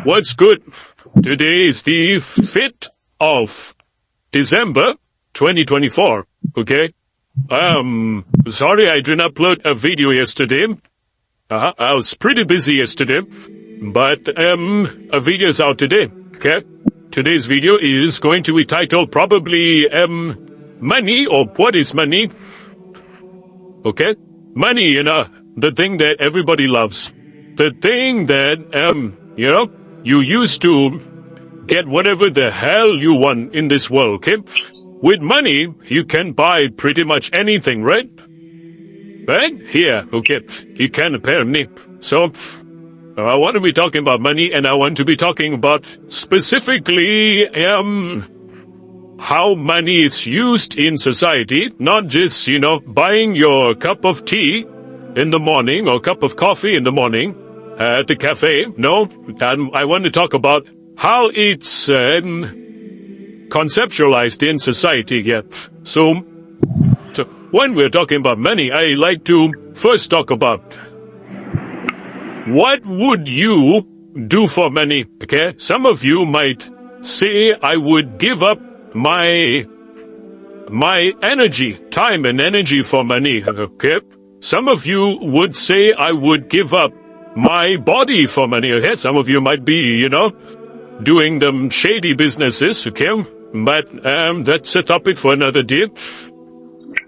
What's good? Today is the 5th of December, 2024, okay? Sorry I didn't upload a video yesterday. I was pretty busy yesterday, but, a video is out today, okay? Today's video is going to be titled probably, money, or what is money? Okay? Money, the thing that everybody loves. The thing that, you use to get whatever the hell you want in this world, okay? With money, you can buy pretty much anything, right? Right? Here, okay. You can apparently. So, I want to be talking about money, and I want to be talking about specifically, how money is used in society, not just, buying your cup of tea in the morning or cup of coffee in the morning at the cafe. No, I want to talk about how it's conceptualized in society. Yeah. So when we're talking about money, I like to first talk about what would you do for money. Okay, some of you might say I would give up my energy, time and energy for money. Okay, some of you would say I would give up my body for money. Okay, some of you might be, doing them shady businesses. Okay, but that's a topic for another day.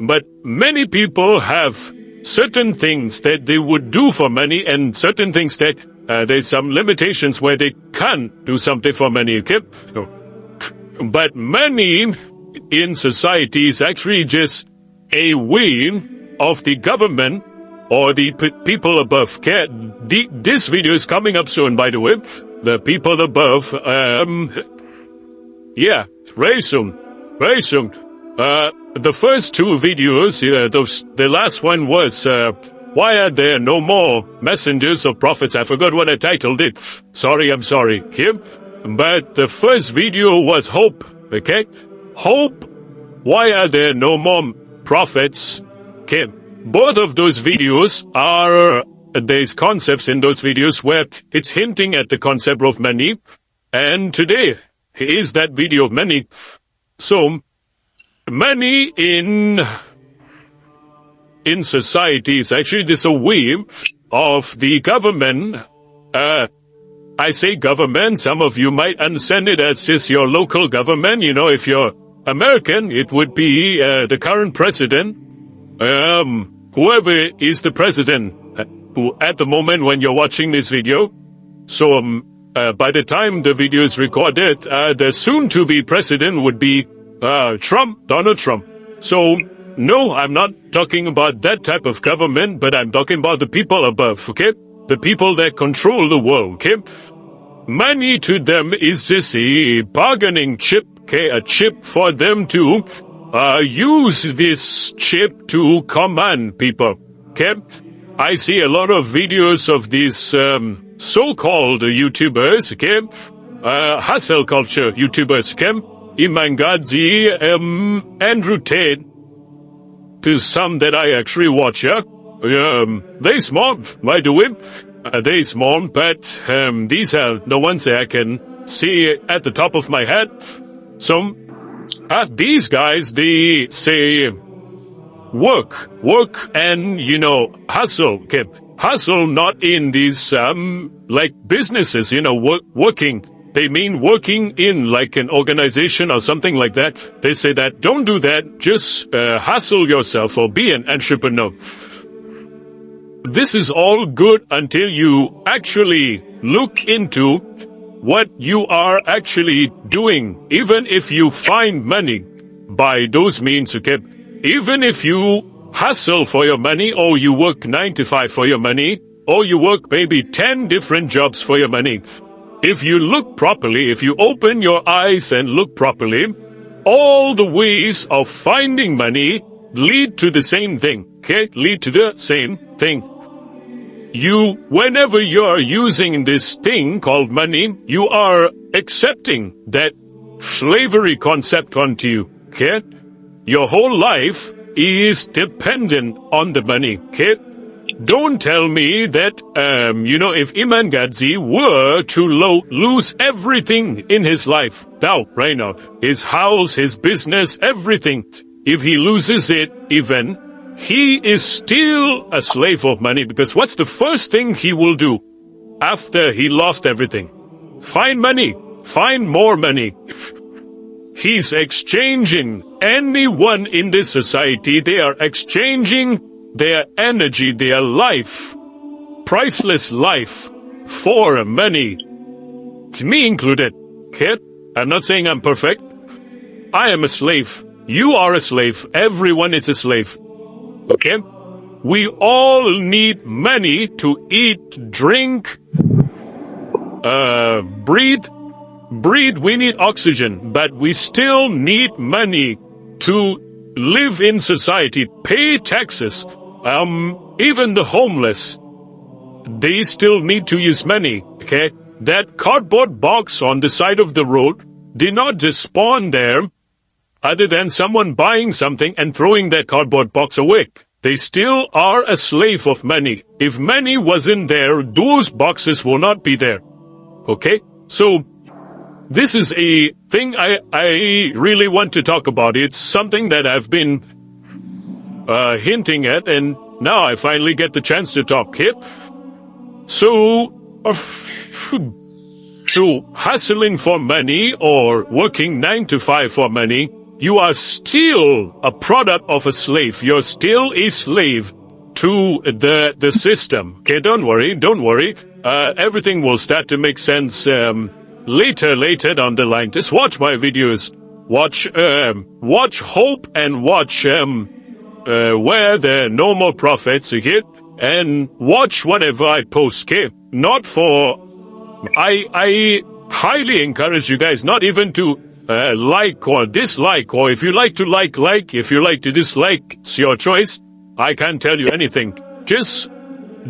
But many people have certain things that they would do for money, and certain things that there's some limitations where they can't do something for money. Okay, but money in society is actually just a way of the government or the people above. Okay, this video is coming up soon, by the way. The people above, yeah, very soon, very soon. The first two videos, the last one was, why are there no more messengers or prophets? I forgot what I titled it. Sorry, I'm sorry. Okay? But the first video was hope. Okay? Hope. Why are there no more prophets? Okay? Both of those videos are, there's concepts in those videos where it's hinting at the concept of money. And today is that video of money. So, money in society is actually just a way of the government. I say government, some of you might understand it as just your local government. If you're American, it would be the current president. Whoever is the president who at the moment when you're watching this video. So by the time the video is recorded, the soon-to-be president would be Donald Trump. So, no, I'm not talking about that type of government, but I'm talking about the people above, okay? The people that control the world, okay? Money to them is just a bargaining chip, okay? A chip for them to use this chip to command people, okay? I see a lot of videos of these so-called YouTubers, okay? Hustle culture YouTubers, okay? Iman Gadzhi, Andrew Tate, to some that I actually watch, yeah? They small, by the way. They small, but these are the ones that I can see at the top of my head. So, these guys, they say work and, hustle, okay? Hustle not in these, like businesses, working. They mean working in like an organization or something like that. They say that don't do that, just hustle yourself or be an entrepreneur. This is all good until you actually look into what you are actually doing. Even if you find money by those means, okay? Even if you hustle for your money, or you work 9 to 5 for your money, or you work maybe 10 different jobs for your money. If you look properly, if you open your eyes and look properly, all the ways of finding money lead to the same thing, okay? Lead to the same thing. Whenever you're using this thing called money, you are accepting that slavery concept onto you, okay? Your whole life is dependent on the money, okay? Don't tell me that, if Iman Gadzi were to lose everything in his life, now, right now, his house, his business, everything, if he loses it even, he is still a slave of money, because what's the first thing he will do after he lost everything? Find money. Find more money. He's exchanging anyone in this society. They are exchanging their energy, their life, priceless life, for money. Me included. Okay? I'm not saying I'm perfect. I am a slave. You are a slave. Everyone is a slave. Okay? We all need money to eat, drink, breathe. We need oxygen, but we still need money to live in society, pay taxes. Even the homeless, they still need to use money, okay? That cardboard box on the side of the road did not just spawn there other than someone buying something and throwing that cardboard box away. They still are a slave of money. If money wasn't there, those boxes will not be there. Okay? So, this is a thing I really want to talk about. It's something that I've been hinting at, and now I finally get the chance to talk here. So hustling for money or working 9 to 5 for money, you are still a product of a slave. You're still a slave to the system. Okay, don't worry. Everything will start to make sense later down the line. Just watch my videos. Watch Hope and watch where the No More Prophets are here, and watch whatever I post. Okay, not for. I highly encourage you guys not even to like or dislike, or if you like to like, if you like to dislike, it's your choice. I can't tell you anything. Just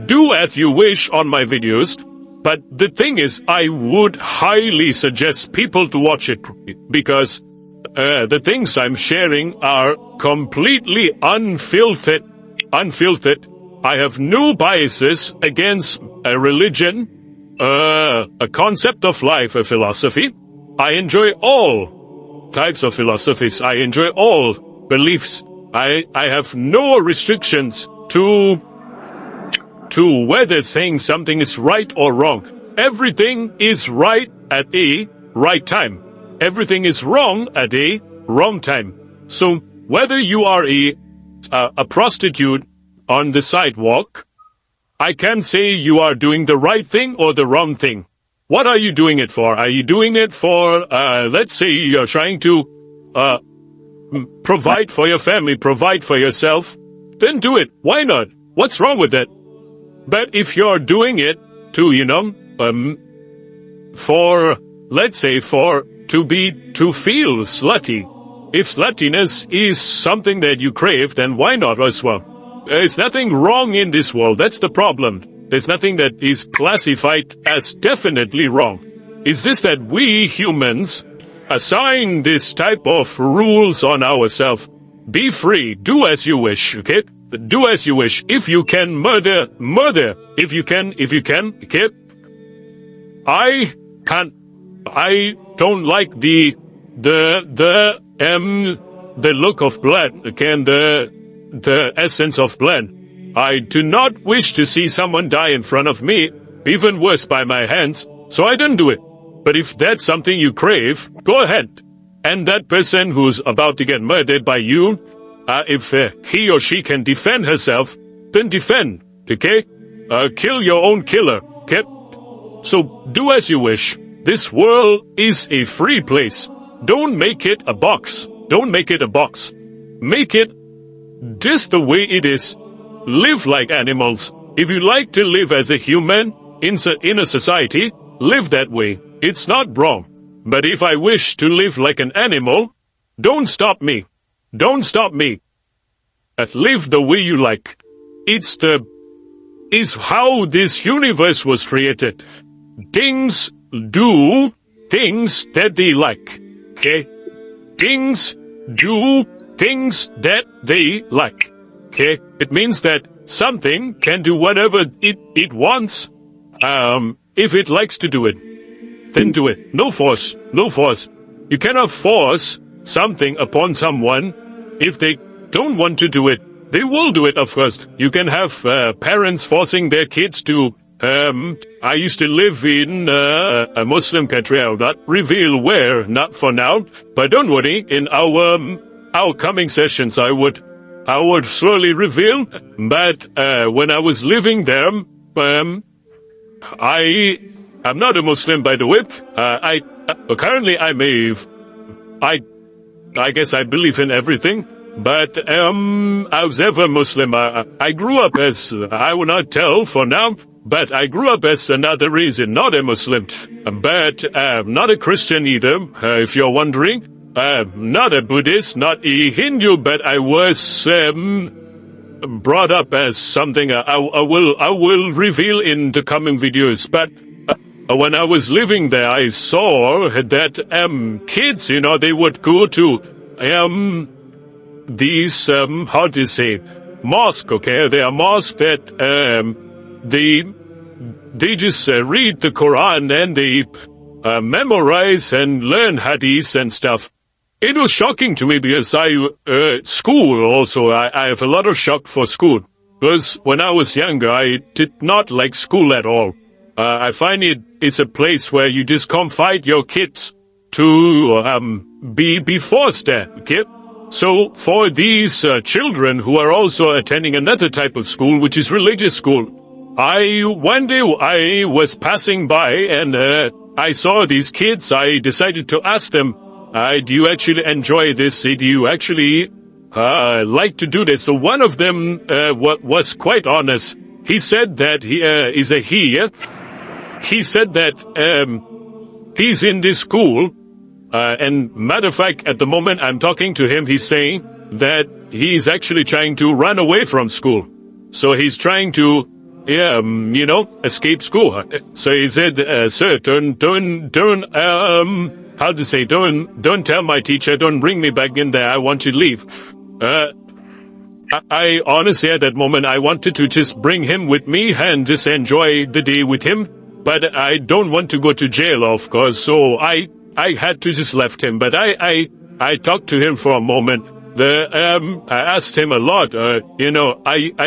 do as you wish on my videos. But the thing is, I would highly suggest people to watch it, because the things I'm sharing are completely unfiltered. I have no biases against a religion, a concept of life, a philosophy. I enjoy all types of philosophies. I enjoy all beliefs. I have no restrictions to whether saying something is right or wrong. Everything is right at a right time. Everything is wrong at a wrong time. So whether you are a prostitute on the sidewalk, I can't say you are doing the right thing or the wrong thing. What are you doing it for? Are you doing it for, let's say you're trying to provide for your family, provide for yourself? Then do it. Why not? What's wrong with that? But if you're doing it to, for, let's say, to feel slutty, if sluttiness is something that you crave, then why not as well? There's nothing wrong in this world. That's the problem. There's nothing that is classified as definitely wrong. It's just that we humans assign this type of rules on ourselves. Be free. Do as you wish, okay? Do as you wish. If you can murder. If you can, okay? I don't like the look of blood, okay, and the essence of blood. I do not wish to see someone die in front of me, even worse by my hands, so I don't do it. But if that's something you crave, go ahead. And that person who's about to get murdered by you, if he or she can defend herself, then defend, okay? Kill your own killer, okay? So do as you wish. This world is a free place. Don't make it a box. Don't make it a box. Make it just the way it is. Live like animals. If you like to live as a human in a society, live that way. It's not wrong. But if I wish to live like an animal, don't stop me. Don't stop me. Live the way you like. It's how this universe was created. Things do things that they like. Okay? Things do things that they like. okay? It means that something can do whatever it wants. If it likes to do it, then do it. No force. No force. You cannot force something upon someone. If they don't want to do it, they will do it, of course. You can have parents forcing their kids to... I used to live in a Muslim country. I'll not reveal where, not for now. But don't worry, in our coming sessions, I would slowly reveal. But when I was living there, I'm not a Muslim, by the way. Currently I guess I believe in everything. But, I was ever Muslim. I grew up as, I will not tell for now, but I grew up as another reason, not a Muslim. But, not a Christian either, if you're wondering. Not a Buddhist, not a Hindu, but I was, brought up as something I will reveal in the coming videos. But, when I was living there, I saw that, kids, you know, they would go to, these, how do you say, mosque, okay? They are mosque that, they just read the Quran and they memorize and learn hadith and stuff. It was shocking to me because school also, I have a lot of shock for school. Because when I was younger, I did not like school at all. I find it's a place where you just confide your kids to, be forced there, okay? So, for these children who are also attending another type of school, which is religious school, one day I was passing by and I saw these kids. I decided to ask them, do you actually enjoy this? Do you actually like to do this? So one of them was quite honest. He said that he said that he's in this school. And matter of fact, at the moment I'm talking to him, he's saying that he's actually trying to run away from school. So he's trying to, escape school. So he said, sir, don't tell my teacher, don't bring me back in there, I want to leave. I honestly, at that moment, I wanted to just bring him with me and just enjoy the day with him. But I don't want to go to jail, of course, so I had to just left him, but I talked to him for a moment. I asked him a lot, are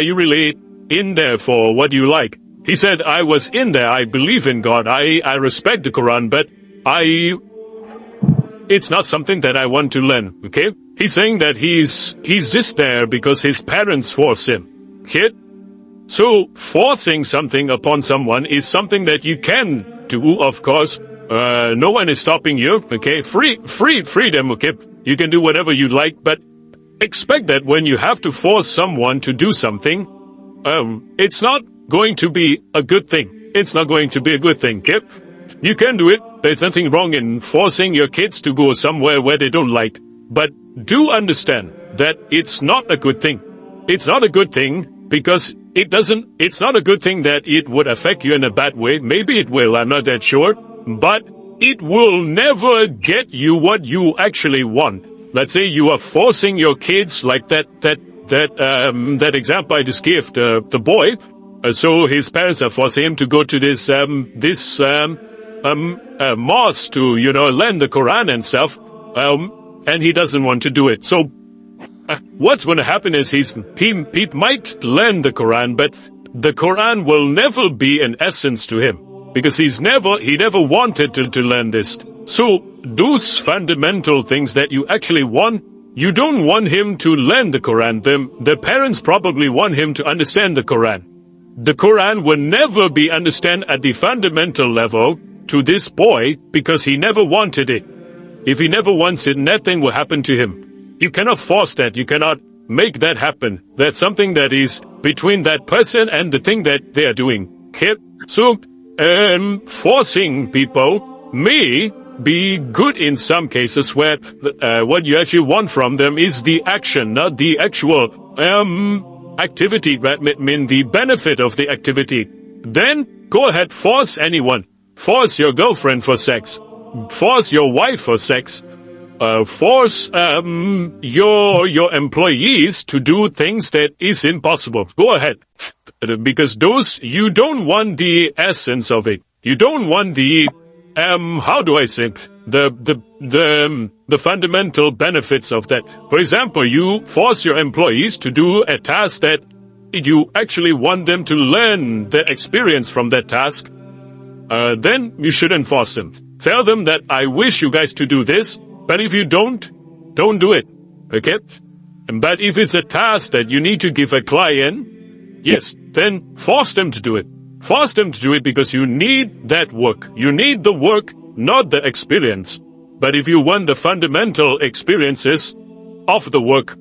you really in there for what you like? He said, I was in there, I believe in God, I respect the Quran, but it's not something that I want to learn, okay? He's saying that he's just there because his parents force him, okay? So, forcing something upon someone is something that you can do, of course. No one is stopping you, okay? Freedom, okay? You can do whatever you like, but expect that when you have to force someone to do something, it's not going to be a good thing. It's not going to be a good thing, okay? You can do it. There's nothing wrong in forcing your kids to go somewhere where they don't like. But do understand that it's not a good thing. It's not a good thing because it's not a good thing that it would affect you in a bad way. Maybe it will, I'm not that sure. But it will never get you what you actually want. Let's say you are forcing your kids like that example I just gave, the boy. So his parents are forcing him to go to this mosque to, learn the Quran and stuff. And he doesn't want to do it. So, what's going to happen is he might learn the Quran, but the Quran will never be an essence to him. Because he never wanted to learn this. So, those fundamental things that you actually want, you don't want him to learn the Quran. The parents probably want him to understand the Quran. The Quran will never be understood at the fundamental level to this boy because he never wanted it. If he never wants it, nothing will happen to him. You cannot force that. You cannot make that happen. That's something that is between that person and the thing that they are doing. Okay? So, forcing people may be good in some cases where what you actually want from them is the action, not the actual activity, right? I mean the benefit of the activity. Then go ahead, force anyone. Force your girlfriend for sex. Force your wife for sex. force your employees to do things that is impossible. Go ahead, because those, you don't want the essence of it. You don't want the how do I say, the fundamental benefits of that. For example, you force your employees to do a task that you actually want them to learn the experience from that task. Then you shouldn't force them. Tell them that I wish you guys to do this, but if you don't do it. Okay? But if it's a task that you need to give a client, yes, then force them to do it. Force them to do it because you need that work. You need the work, not the experience. But if you want the fundamental experiences of the work,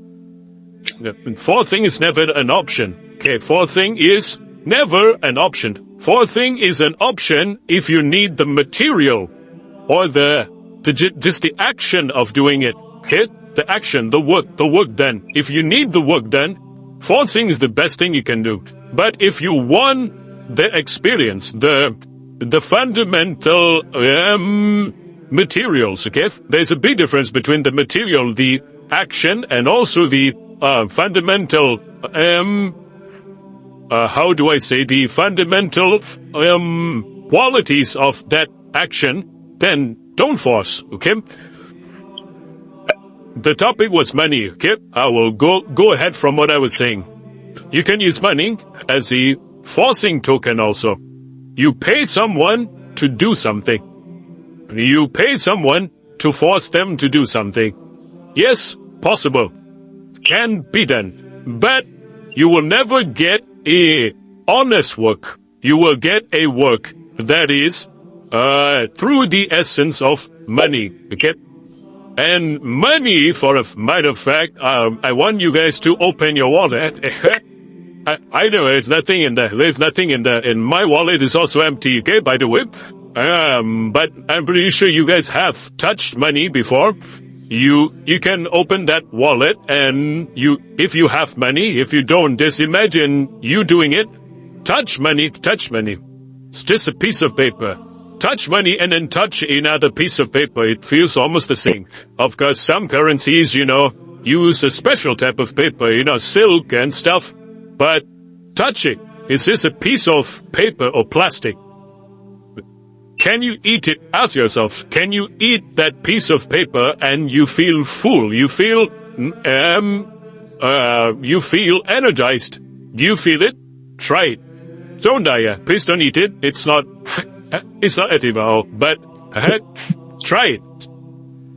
forcing is never an option. Okay, forcing is never an option. Forcing is an option if you need the material or just the action of doing it. Okay, the action, the work done. If you need the work done, forcing is the best thing you can do. But if you want the experience, the fundamental materials, okay? There's a big difference between the material, the action, and also the fundamental, how do I say, the fundamental qualities of that action. Then don't force, okay? The topic was money, okay? I will go ahead from what I was saying. You can use money as a forcing token also. You pay someone to do something. You pay someone to force them to do something. Yes, possible. Can be done. But you will never get a honest work. You will get a work that is through the essence of money. Okay? And money, for a matter of fact, I want you guys to open your wallet. I know there's nothing in there. There's nothing in there. And my wallet is also empty, okay, by the way. But I'm pretty sure you guys have touched money before. You can open that wallet and if you have money, if you don't, just imagine you doing it. Touch money. It's just a piece of paper. Touch money and then touch another piece of paper. It feels almost the same. Of course, some currencies, use a special type of paper, silk and stuff. But touch it. It's just a piece of paper or plastic. Can you eat it? Ask yourself, can you eat that piece of paper and you feel full? You feel energized. Do you feel it? Try it. Don't die. Please don't eat it. It's not edible, but try it.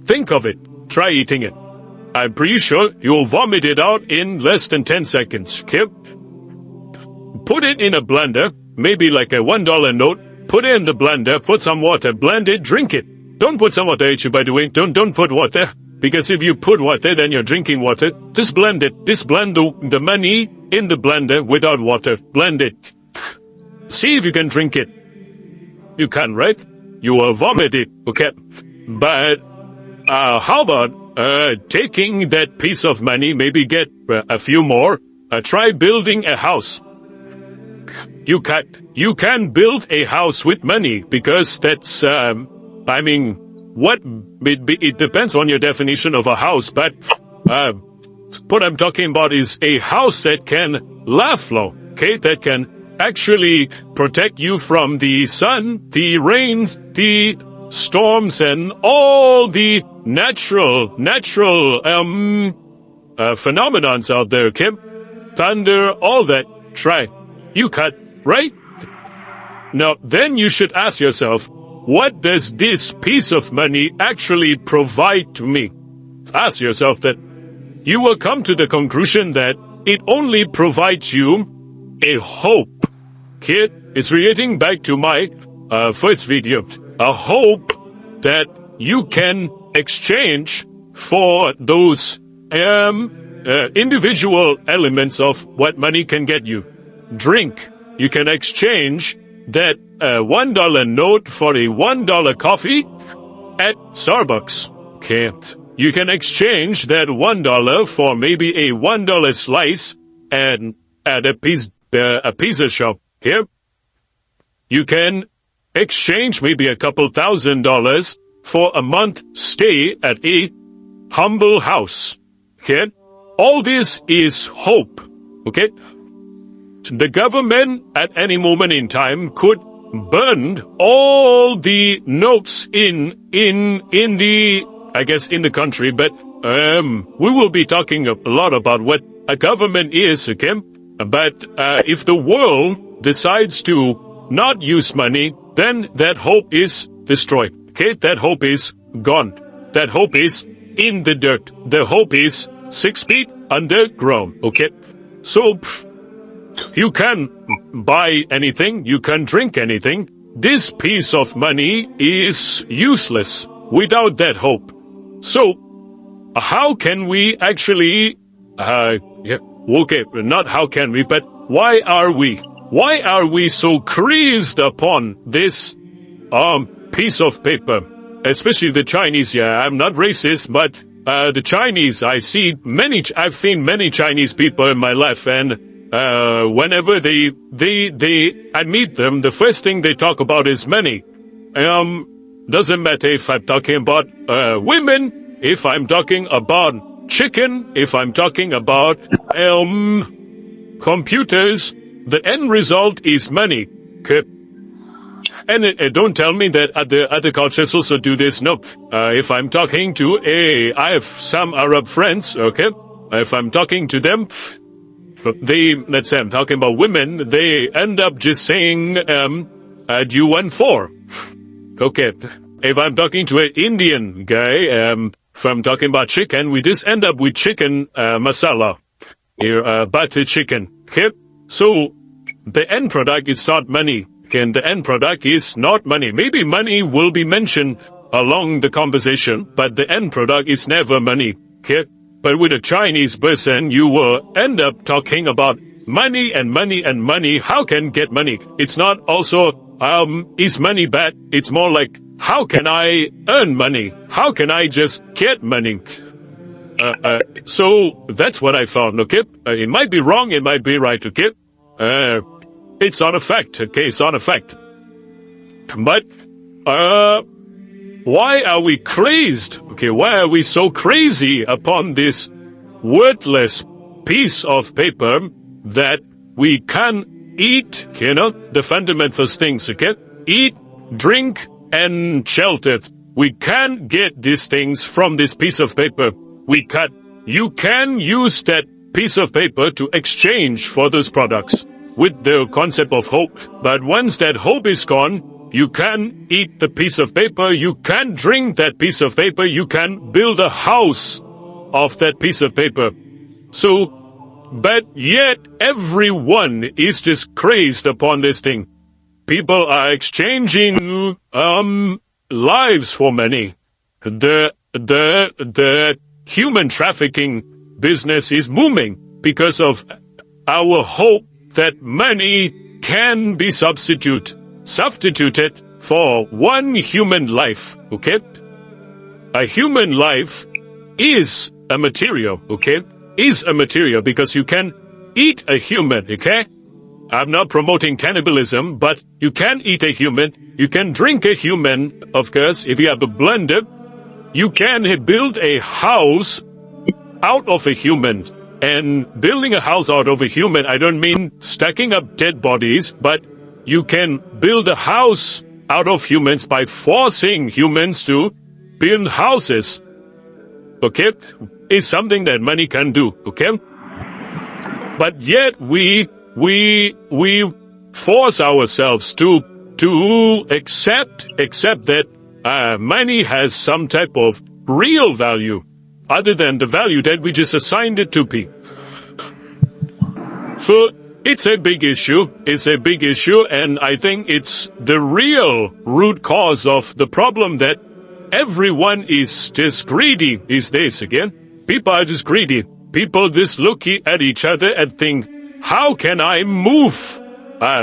Think of it. Try eating it. I'm pretty sure you'll vomit it out in less than 10 seconds, okay? Put it in a blender, maybe like a $1 note. Put it in the blender, put some water, blend it, drink it. Don't put some water, by the way. Don't put water. Because if you put water, then you're drinking water. Just blend it. Just blend the money in the blender without water. Blend it. See if you can drink it. You can, right? You will vomit it, okay? But, how about, taking that piece of money, maybe get a few more, try building a house. You can build a house with money, because that's, it depends on your definition of a house, but, what I'm talking about is a house that can laugh flow, okay? That can actually protect you from the sun, the rain, the storms, and all the natural phenomenons out there, okay? Thunder, all that. Try. You cut, right? Now, then you should ask yourself, what does this piece of money actually provide to me? Ask yourself that. You will come to the conclusion that it only provides you a hope. Okay? It's relating back to my first video. A hope that you can exchange for those individual elements of what money can get you. Drink. You can exchange that $1 note for a $1 coffee at Starbucks. Okay. You can exchange that $1 for maybe a $1 slice at a pizza shop. Here. You can exchange maybe a couple $1,000 for a month stay at a humble house. Okay? All this is hope. Okay? The government at any moment in time could burn all the notes in the, I guess, in the country, but we will be talking a lot about what a government is, okay? But if the world decides to not use money, then that hope is destroyed, okay? That hope is gone. That hope is in the dirt. The hope is 6 feet underground, okay? So, you can buy anything, you can drink anything. This piece of money is useless without that hope. So, how can we actually, not how can we, but why are we? Why are we so crazed upon this, piece of paper? Especially the Chinese, I'm not racist, but, the Chinese, I've seen many Chinese people in my life, and, whenever I meet them, the first thing they talk about is money. Doesn't matter if I'm talking about, women, if I'm talking about chicken, if I'm talking about, computers, the end result is money. Okay? And don't tell me that other cultures also do this. No. If I'm talking to I have some Arab friends, okay? If I'm talking to them, let's say I'm talking about women, they end up just saying, do you want 4? Okay. If I'm talking to an Indian guy, if I'm talking about chicken, we just end up with chicken, masala. Butter chicken. Okay? So, the end product is not money. Okay? And the end product is not money. Maybe money will be mentioned along the conversation, but the end product is never money. Okay? But with a Chinese person, you will end up talking about money and money and money. How can get money? It's not also, is money bad? It's more like, how can I earn money? How can I just get money? So that's what I found, okay? It might be wrong, it might be right, okay? It's not a fact, okay? It's not a fact. But, why are we crazed? Okay, why are we so crazy upon this worthless piece of paper that we can eat, the fundamental things, okay? Eat, drink, and shelter. We can get these things from this piece of paper. You can use that piece of paper to exchange for those products with the concept of hope. But once that hope is gone, you can eat the piece of paper, you can drink that piece of paper, you can build a house of that piece of paper. So, but yet everyone is just crazed upon this thing. People are exchanging, lives for money. The human trafficking business is booming because of our hope that money can be substituted for one human life, okay? A human life is a material, okay? Is a material because you can eat a human, okay? I'm not promoting cannibalism, but you can eat a human, you can drink a human, of course, if you have a blender, you can build a house out of a human. And building a house out of a human, I don't mean stacking up dead bodies, but you can build a house out of humans by forcing humans to build houses. Okay? It's something that money can do, okay? But yet we force ourselves to accept that money has some type of real value other than the value that we just assigned it to be. So it's a big issue. It's a big issue, and I think it's the real root cause of the problem that everyone is just greedy these days again. People are just greedy. People just look at each other and think, how can I move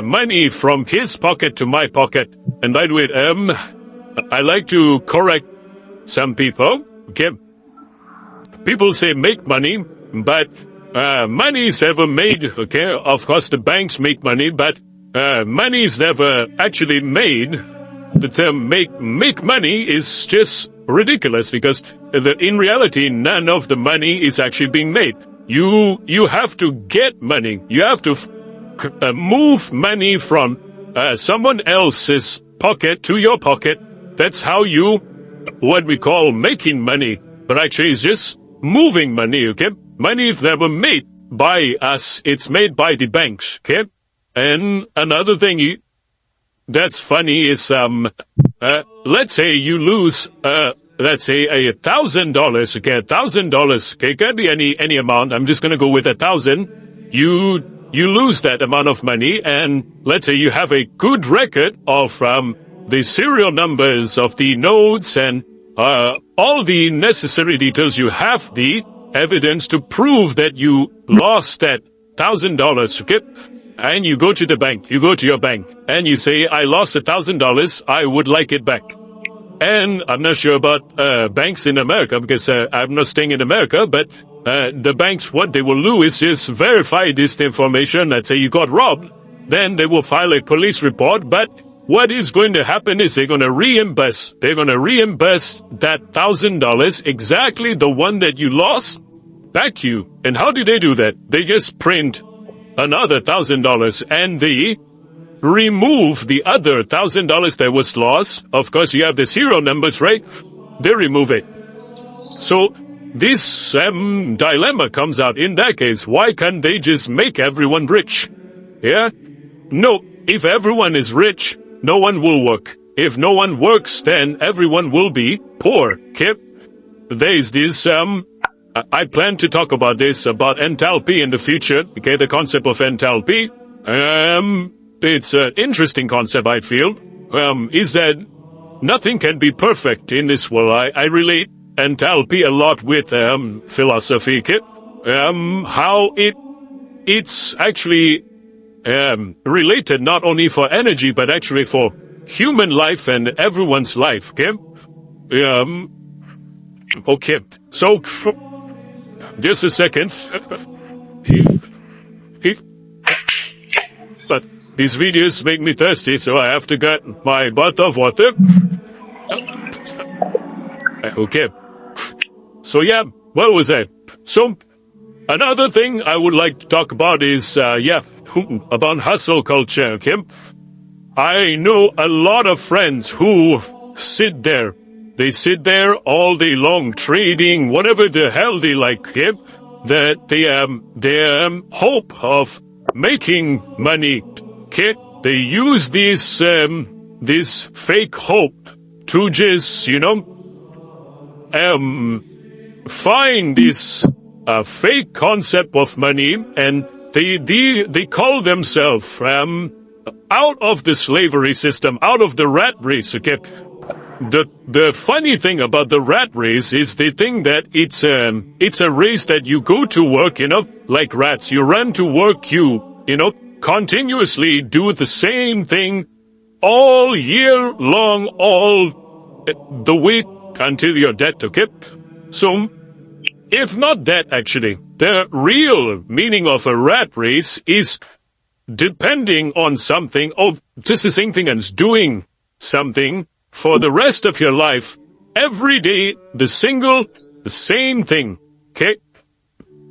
money from his pocket to my pocket? And by the way, I like to correct some people. Okay, people say make money, but money is ever made. Okay, of course the banks make money, but money is never actually made the term make money is just ridiculous, because in reality, none of the money is actually being made. You have to get money. You have to move money from someone else's pocket to your pocket. That's how what we call making money. But actually, it's just moving money, okay? Money is never made by us. It's made by the banks, okay? And another thing that's funny is, let's say you lose, let's say $1,000, okay? $1,000, okay? It can be any amount. I'm just gonna go with 1,000. You lose that amount of money, and let's say you have a good record of, the serial numbers of the notes and, all the necessary details. You have the evidence to prove that you lost that $1,000, okay? And you go to the bank, you go to your bank, and you say, I lost $1,000, I would like it back. And I'm not sure about banks in America, because I'm not staying in America, but the banks, what they will do is just verify this information. Let's say you got robbed, then they will file a police report, but what is going to happen is they're going to reimburse. They're going to reimburse that $1,000, exactly the one that you lost, back to you. And how do they do that? They just print another $1,000, and they remove the other $1,000 that was lost. Of course, you have the serial numbers, right? They remove it. So this dilemma comes out. In that case, why can't they just make everyone rich? Yeah? No, if everyone is rich, no one will work. If no one works, then everyone will be poor. Okay? There's this, I plan to talk about this, about enthalpy in the future. Okay, the concept of enthalpy. It's an interesting concept, I feel. Is that nothing can be perfect in this world. I relate enthalpy a lot with, philosophy. Okay? How it's actually, related not only for energy, but actually for human life and everyone's life, okay? Okay, so, just a second. But these videos make me thirsty, so I have to get my butt of water. Okay. So yeah, what was that? So, another thing I would like to talk about is, about hustle culture, okay? I know a lot of friends who sit there. They sit there all day long trading, whatever the hell they like, okay? That their hope of making money, okay? They use this fake hope to just, find this fake concept of money, and they call themselves out of the slavery system, out of the rat race, okay? The funny thing about the rat race is they think that it's a race that you go to work, like rats. You run to work, you continuously do the same thing all year long, all the way until you're dead, okay? So, if not that, actually, the real meaning of a rat race is depending on something, just the same thing as doing something for the rest of your life, every day, the same thing, okay?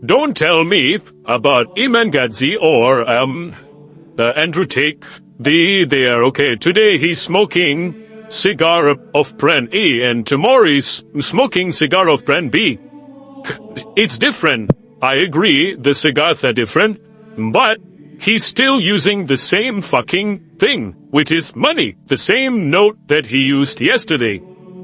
Don't tell me about Iman Gadzi or, Andrew Tate. They are, okay, today he's smoking cigar of brand A, and tomorrow he's smoking cigar of brand B. It's different. I agree, the cigars are different, but he's still using the same fucking thing, which is money. The same note that he used yesterday.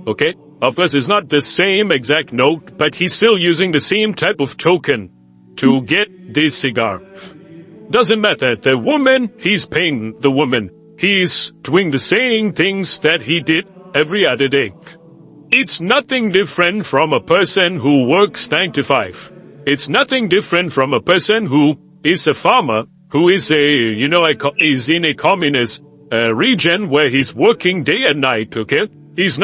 Okay? Of course, it's not the same exact note, but he's still using the same type of token to get this cigar. Doesn't matter. The woman, he's paying the woman. He's doing the same things that he did every other day. It's nothing different from a person who works 9 to 5. It's nothing different from a person who is a farmer, who is is in a communist region where he's working day and night, okay? He's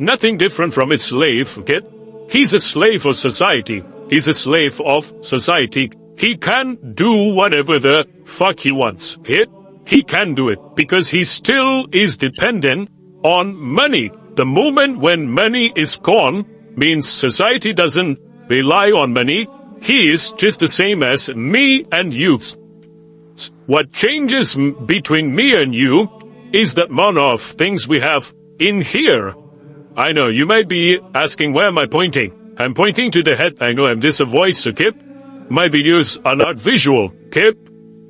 nothing different from a slave, okay? He's a slave of society. He's a slave of society. He can do whatever the fuck he wants, okay? he can do it because he still is dependent on money. The moment when money is gone, means society doesn't rely on money. He is just the same as me and you. What changes between me and you is the amount of things we have in here. I know, you might be asking, where am I pointing? I'm pointing to the head. I know I'm just a voice, okay? My videos are not visual, okay?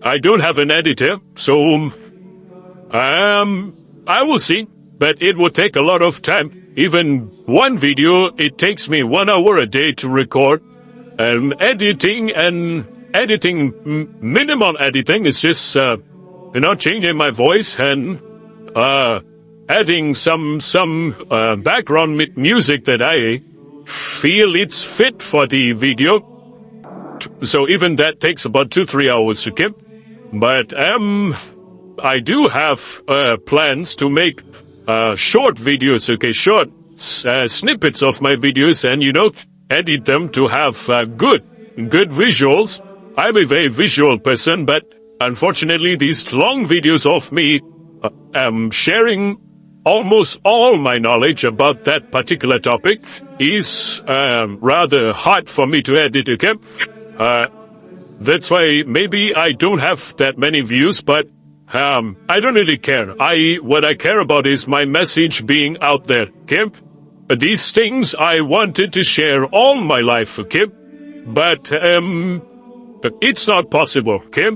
I don't have an editor, so, I will see, but it will take a lot of time. Even one video, it takes me 1 hour a day to record. Editing, minimal editing is just, changing my voice and, adding some background music that I feel it's fit for the video. So even that takes about 2-3 hours to keep. But, I do have, plans to make, short videos, okay, short, snippets of my videos and, edit them to have, good visuals. I'm a very visual person, but unfortunately these long videos of me, sharing almost all my knowledge about that particular topic is, rather hard for me to edit, okay? That's why maybe I don't have that many views, but I don't really care. What I care about is my message being out there, okay? These things I wanted to share all my life, okay? But it's not possible, okay?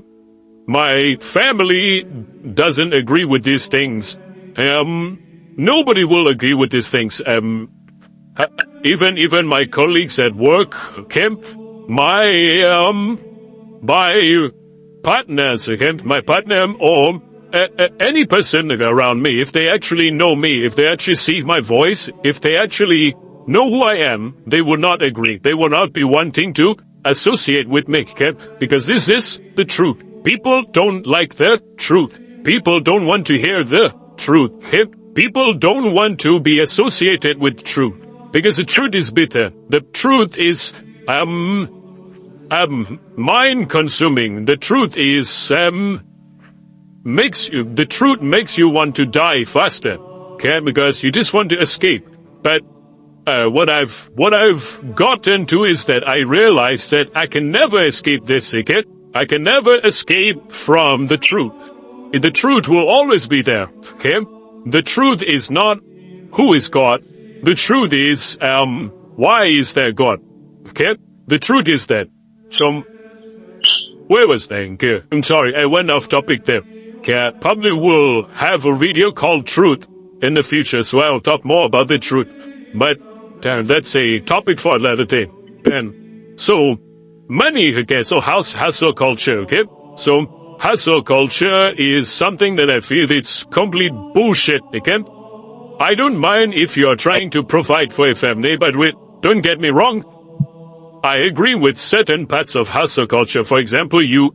My family doesn't agree with these things. Nobody will agree with these things. Even my colleagues at work, okay? My partners, okay? My partner or any person around me, if they actually know me, if they actually see my voice, if they actually know who I am, they will not agree. They will not be wanting to associate with me, okay? Because this is the truth. People don't like the truth. People don't want to hear the truth, okay? People don't want to be associated with truth. Because the truth is bitter. The truth is, mind-consuming. The truth is, the truth makes you want to die faster, okay? Because you just want to escape. But, what I've gotten to is that I realize that I can never escape this, okay? I can never escape from the truth. The truth will always be there, okay? The truth is not who is God. The truth is, why is there God? Okay? The truth is that. So, where was that? Okay. I'm sorry, I went off topic there. Okay, probably will have a video called Truth in the future, so I'll talk more about the truth. But, that's a topic for another day. And, so, money, okay, so hustle culture, okay? So, hustle culture is something that I feel it's complete bullshit, okay? I don't mind if you're trying to provide for a family, but don't get me wrong. I agree with certain parts of hustle culture. For example, you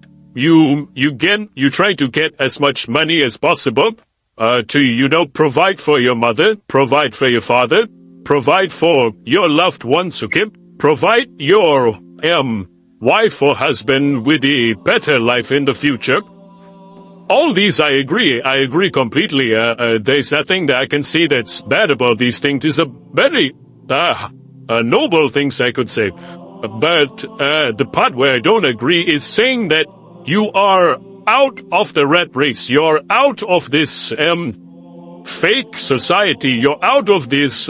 try to get as much money as possible, to, provide for your mother, provide for your father, provide for your loved ones, okay? Provide your, wife or husband with a better life in the future. All these I agree completely. There's nothing that I can see that's bad about these things. It's a very, noble things I could say. But, the part where I don't agree is saying that you are out of the rat race. You're out of this, fake society. You're out of this,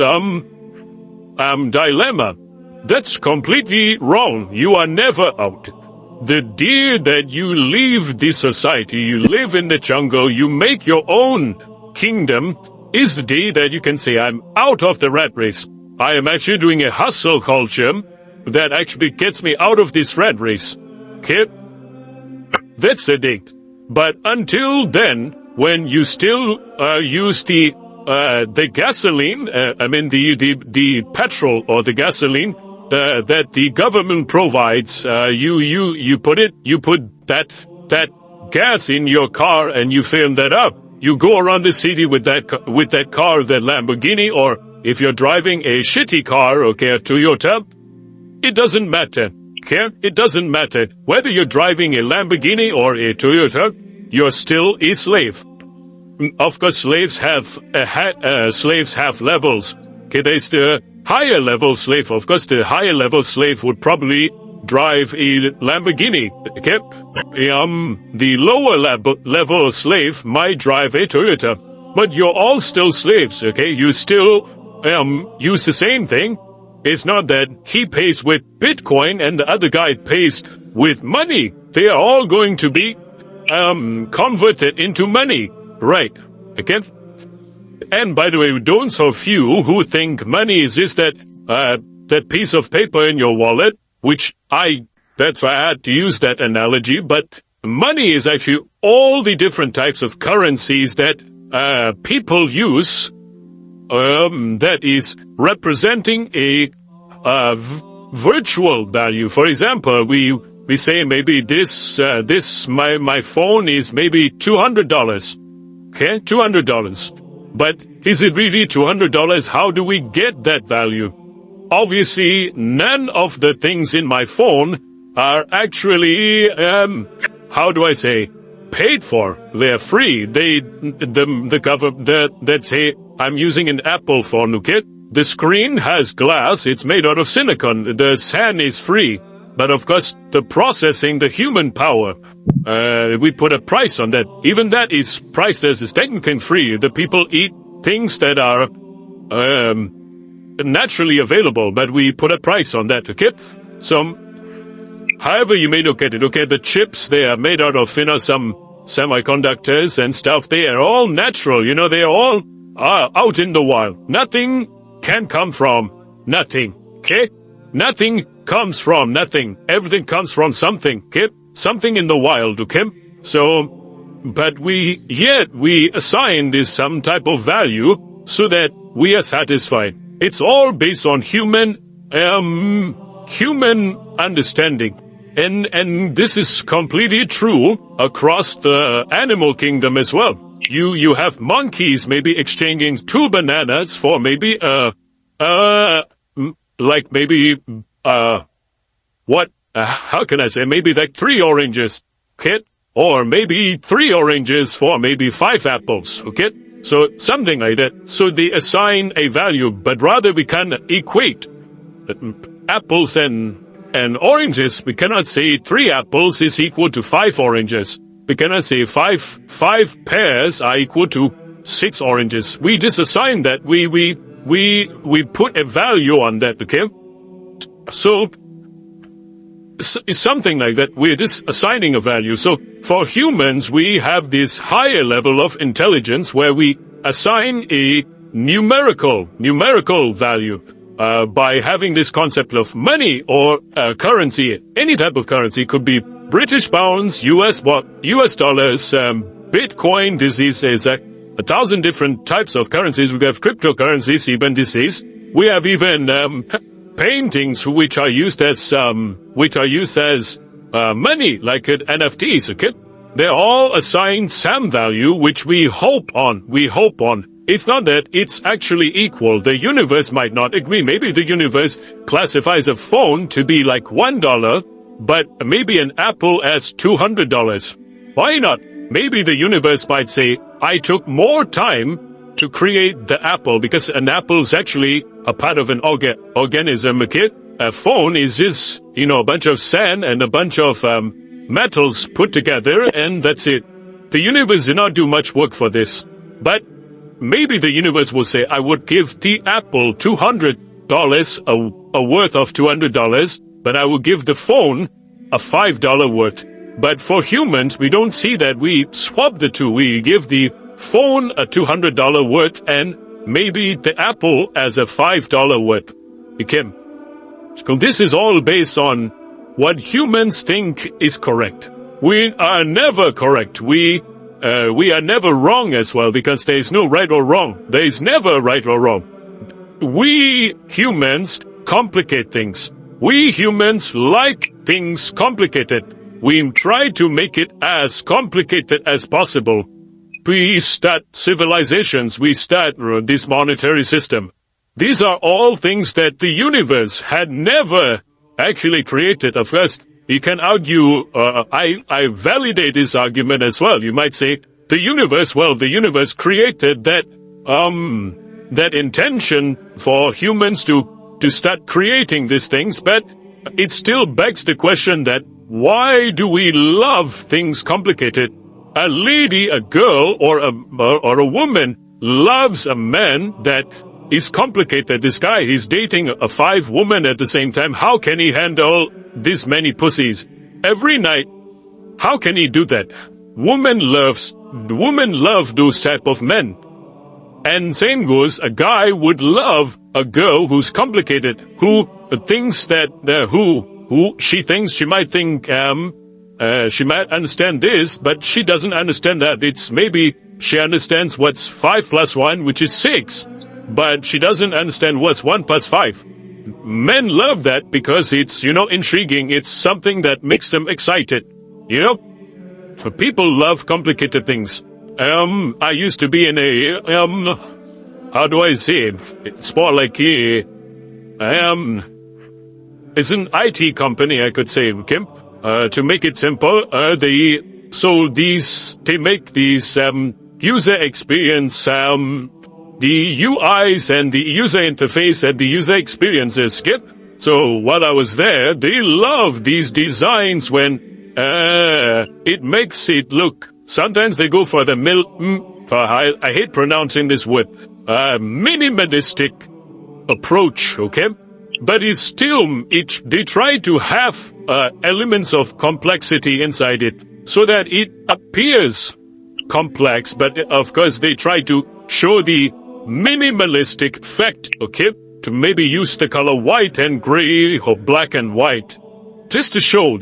dilemma. That's completely wrong. You are never out. The day that you leave this society, you live in the jungle, you make your own kingdom, is the day that you can say, I'm out of the rat race. I am actually doing a hustle culture that actually gets me out of this rat race. Okay? That's the date. But until then, when you still use the gasoline, the petrol or the gasoline that the government provides, you put that gas in your car and you fill that up. You go around the city with that car, that Lamborghini, or if you're driving a shitty car, okay, a Toyota, it doesn't matter. Okay? It doesn't matter. Whether you're driving a Lamborghini or a Toyota, you're still a slave. Of course, slaves have levels. Okay, there's the higher level slave. Of course, the higher level slave would probably drive a Lamborghini. Okay, the lower level slave might drive a Toyota. But you're all still slaves. Okay, you still use the same thing. It's not that he pays with Bitcoin and the other guy pays with money. They are all going to be converted into money. Right. Okay. And by the way, don't so few who think money is just that piece of paper in your wallet, that's why I had to use that analogy, but money is actually all the different types of currencies that people use, that is representing a virtual value. For example, we say maybe my phone is maybe $200. Okay, $200. But is it really $200? How do we get that value? Obviously, none of the things in my phone are actually, how do I say, paid for. They're free. Let's say I'm using an Apple phone, okay? The screen has glass. It's made out of silicon. The SAN is free. But of course, the processing, the human power, we put a price on that. Even that is priceless, is technically free. The people eat things that are naturally available, but we put a price on that, okay? So, however you may look at it, okay, the chips, they are made out of, some semiconductors and stuff. They are all natural, they are all out in the wild. Nothing can come from nothing, okay? Nothing comes from nothing. Everything comes from something, okay? Something in the wild, okay? So, but we assign this some type of value so that we are satisfied. It's all based on human understanding. And this is completely true across the animal kingdom as well. You have monkeys maybe exchanging 2 bananas for maybe, how can I say, maybe like 3 oranges, okay? Or maybe 3 oranges for maybe 5 apples, okay? So something like that. So they assign a value, but rather we can equate apples and oranges. We cannot say 3 apples is equal to 5 oranges. We cannot say 5 pears are equal to 6 oranges. We just assign that. We put a value on that, okay? So, it's something like that. We're just assigning a value. So, for humans, we have this higher level of intelligence where we assign a numerical value, by having this concept of money or currency. Any type of currency could be British pounds, US dollars, Bitcoin. This is 1,000 different types of currencies. We have cryptocurrencies, even disease. We have even paintings which are used as money, like NFTs. Okay, they're all assigned some value which we hope on. It's not that it's actually equal. The universe might not agree. Maybe the universe classifies a phone to be like $1, but maybe an apple as $200. Why not? Maybe the universe might say, I took more time to create the apple, because an apple is actually a part of an organism, okay? A phone is just, a bunch of sand and a bunch of metals put together, and that's it. The universe did not do much work for this. But maybe the universe will say, I would give the apple $200, a worth of $200, but I will give the phone a $5 worth. But for humans, we don't see that. We swap the two. We give the phone a $200 worth and maybe the apple as a $5 worth. Okay. So this is all based on what humans think is correct. We are never correct. We are never wrong as well, because there is no right or wrong. There is never right or wrong. We humans complicate things. We humans like things complicated. We try to make it as complicated as possible. We start civilizations. We start this monetary system. These are all things that the universe had never actually created. Of course, you can argue, I validate this argument as well. You might say, the universe created that intention for humans to start creating these things, but it still begs the question that why do we love things complicated? A lady, a girl, or a woman loves a man that is complicated. This guy, he's dating 5 women at the same time. How can he handle this many pussies every night? How can he do that? Women love those type of men. And same goes, a guy would love a girl who's complicated, who thinks that, she might think, she might understand this, but she doesn't understand that. It's maybe she understands what's 5 plus 1, which is 6, but she doesn't understand what's 1 plus 5. Men love that because it's, intriguing. It's something that makes them excited, So people love complicated things. I used to be in a, how do I say it? It's more like it's an IT company, I could say, okay? To make it simple, they make these, user experience, the UIs and the user interface and the user experiences, okay? So while I was there, they love these designs when, it makes it look. Sometimes they go for the I hate pronouncing this word, minimalistic approach, okay? But it's still, they try to have elements of complexity inside it so that it appears complex, but of course they try to show the minimalistic effect, okay? To maybe use the color white and gray or black and white. Just to show,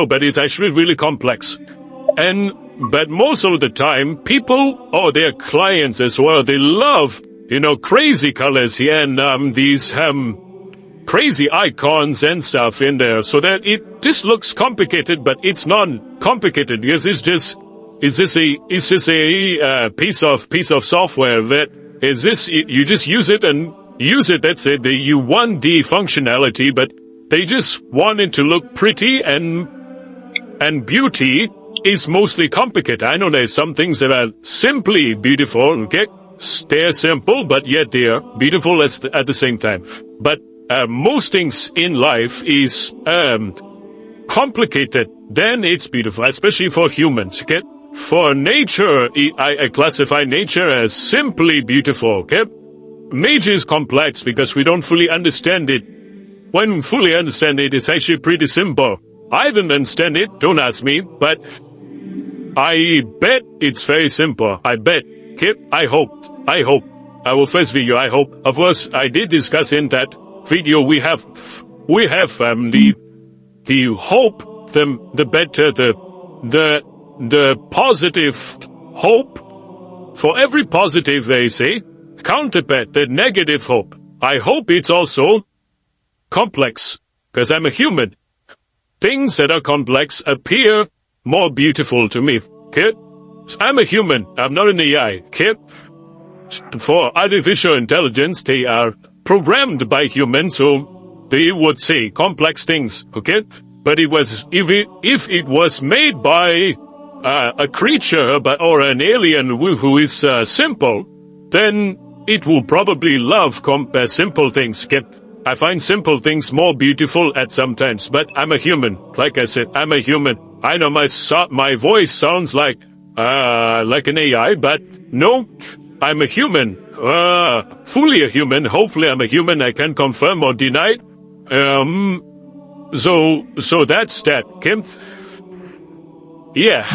but it's actually really complex. But most of the time, people, or their clients as well, they love, crazy colors here and, these, crazy icons and stuff in there so that it just looks complicated, but it's not complicated because it's just a piece of software that is this, you just use it, that's it, you want the functionality, but they just want it to look pretty and beauty is mostly complicated. I know there's some things that are simply beautiful, okay? They're simple, but yet they're beautiful at the same time. But most things in life is complicated, then it's beautiful, especially for humans, okay? For nature, I classify nature as simply beautiful, okay? Nature is complex because we don't fully understand it. When we fully understand it, it's actually pretty simple. I didn't understand it, don't ask me, but I bet it's very simple. I bet. Okay? I hope. Our first video, I hope. Of course, I did discuss in that video we have the hope, the better, the positive hope. For every positive, they say, counterpart the negative hope. I hope it's also complex, because I'm a human. Things that are complex appear more beautiful to me, okay? I'm a human, I'm not an AI, okay? For artificial intelligence, they are programmed by humans, so they would say complex things, okay? But if it was made by a creature, or an alien who is simple, then it will probably love simple things, okay? I find simple things more beautiful at some times, but I'm a human. Like I said, I'm a human. I know my voice sounds like an AI, but no, I'm a human. Fully a human. Hopefully I'm a human. I can confirm or deny. So that's that, okay? Yeah.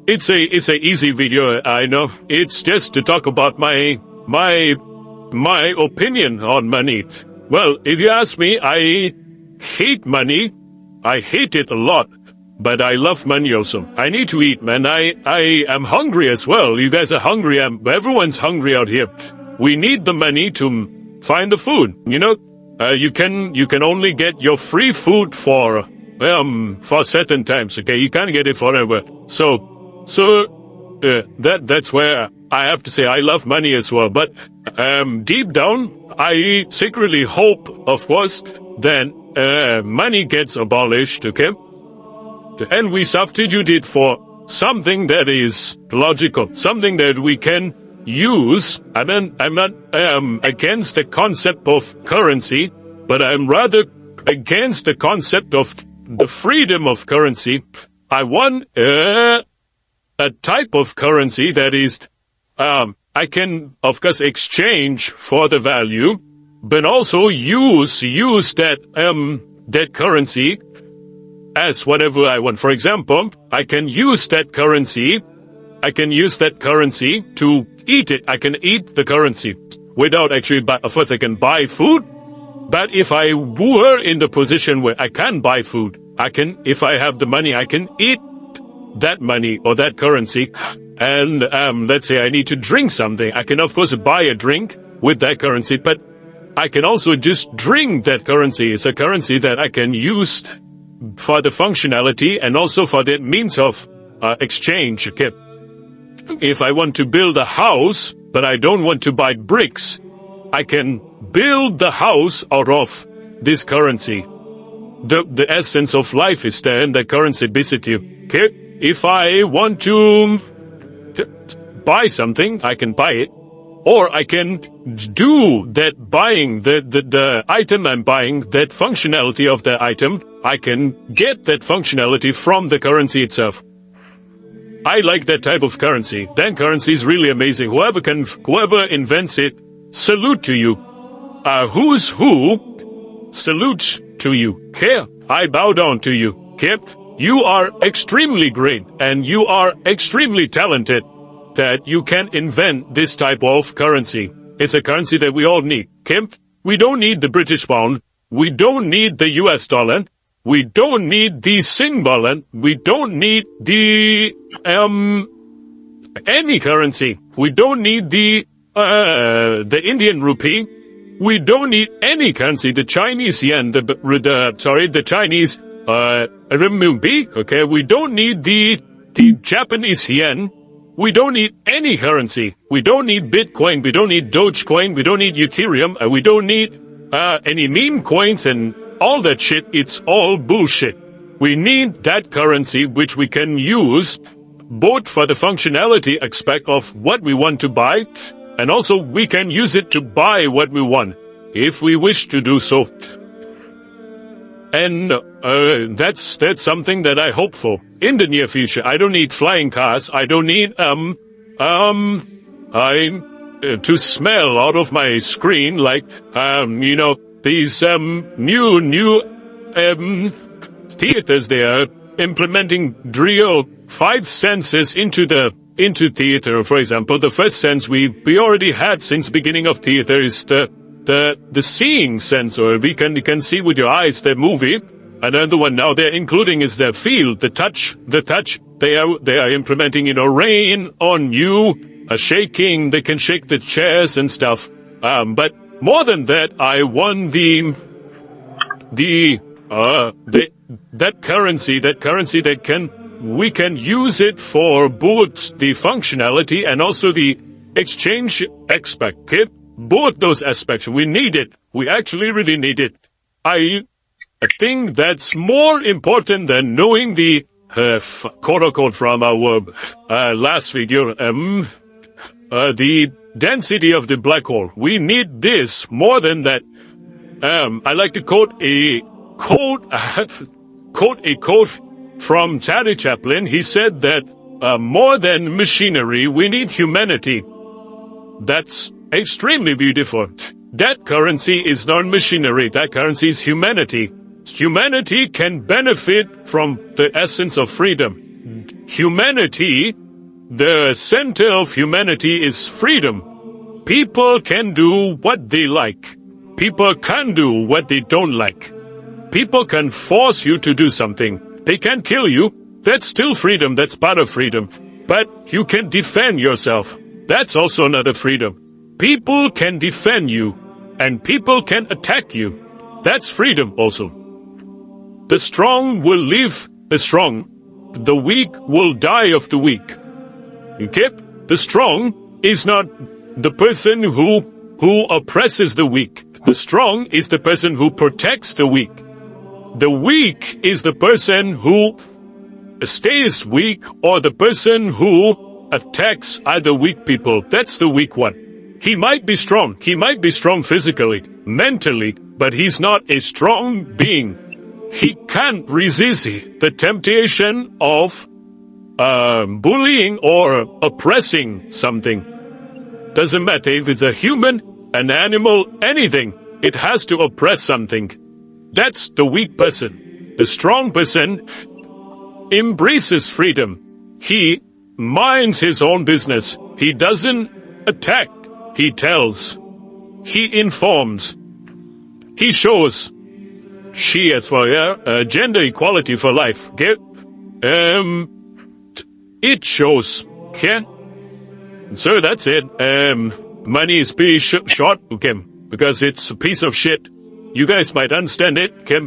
It's a easy video, I know. It's just to talk about my opinion on money. Well, if you ask me, I hate money. I hate it a lot. But I love money also. I need to eat, man. I am hungry as well. You guys are hungry. Everyone's hungry out here. We need the money to find the food. You can only get your free food for certain times. Okay, you can't get it forever. So that's where I have to say I love money as well. But deep down, I secretly hope, of course, that money gets abolished. Okay. and we substitute it for something that is logical, something that we can use. I'm not against the concept of currency, but I'm rather against the concept of the freedom of currency. I want a type of currency that is, I can, of course, exchange for the value, but also use that currency as whatever I want. For example, I can use that currency to eat it. I can eat the currency without actually, of course I can buy food, but if I were in the position where I can buy food, if I have the money, I can eat that money or that currency. And let's say I need to drink something. I can of course buy a drink with that currency, but I can also just drink that currency. It's a currency that I can use for the functionality and also for the means of exchange. Okay. If I want to build a house, but I don't want to buy bricks, I can build the house out of this currency. The essence of life is there in the currency basically. Okay. If I want to buy something, I can buy it. Or I can do that buying, the item I'm buying, that functionality of the item, I can get that functionality from the currency itself. I like that type of currency. That currency is really amazing. Whoever invents it, salute to you. Who's who, salute to you. Okay? I bow down to you. Okay? You are extremely great, and you are extremely talented that you can invent this type of currency. It's a currency that we all need. Okay? We don't need the British pound. We don't need the US dollar. We don't need the Sing-dollar. We don't need the, any currency. We don't need the Indian rupee. We don't need any currency. The Chinese yen, the Chinese, renminbi. Okay? We don't need the Japanese yen. We don't need any currency. We don't need Bitcoin. We don't need Dogecoin. We don't need Ethereum. We don't need any meme coins and all that shit. It's all bullshit. We need that currency which we can use both for the functionality aspect of what we want to buy, and also we can use it to buy what we want if we wish to do so. And that's something that I hope for in the near future. I don't need flying cars. I don't need to smell out of my screen like these new theaters. They are implementing real 5 senses into theater. For example, the first sense we already had since beginning of theater is the seeing sense, or you can see with your eyes the movie. Another one now they're including is the feel, the touch. They are implementing, rain on you, a shaking. They can shake the chairs and stuff. But more than that, I want that currency that we can use it for both the functionality and also the exchange aspect. Okay? Both those aspects, we need it. We actually really need it. I think that's more important than knowing the quote-unquote from our last video, the density of the black hole. We need this more than that. I like to quote a quote from Charlie Chaplin. He said that more than machinery, we need humanity. That's extremely beautiful. That currency is not machinery. That currency is humanity. Humanity can benefit from the essence of freedom. Humanity, the center of humanity is freedom. People can do what they like. People can do what they don't like. People can force you to do something. They can kill you. That's still freedom. That's part of freedom. But you can defend yourself. That's also another freedom. People can defend you, and people can attack you. That's freedom also. The strong will live the strong. The weak will die of the weak. Okay? The strong is not the person who oppresses the weak. The strong is the person who protects the weak. The weak is the person who stays weak, or the person who attacks other weak people. That's the weak one. He might be strong. He might be strong physically, mentally, but he's not a strong being. He can't resist the temptation of bullying or oppressing something. Doesn't matter if it's a human, an animal, anything. It has to oppress something. That's the weak person. The strong person embraces freedom. He minds his own business. He doesn't attack. He tells. He informs. He shows. She as for gender equality for life. Okay? It shows. Okay? So that's it. Money is pretty short, okay? Because it's a piece of shit. You guys might understand it, okay?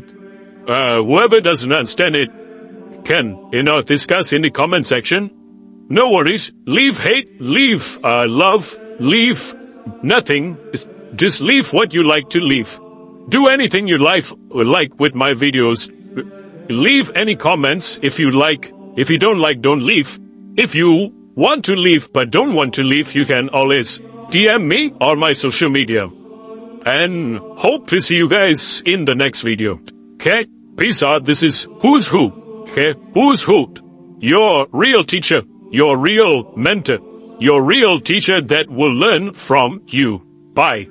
Whoever doesn't understand it can, discuss in the comment section. No worries. Leave hate, leave love, leave nothing. Just leave what you like to leave. Do anything you like with my videos. Leave any comments if you like. If you don't like, don't leave. If you want to leave but don't want to leave, you can always DM me or my social media. And hope to see you guys in the next video. Okay? Peace out. This is Who's Who. Okay? Who's Who? Your real teacher. Your real mentor. Your real teacher that will learn from you. Bye.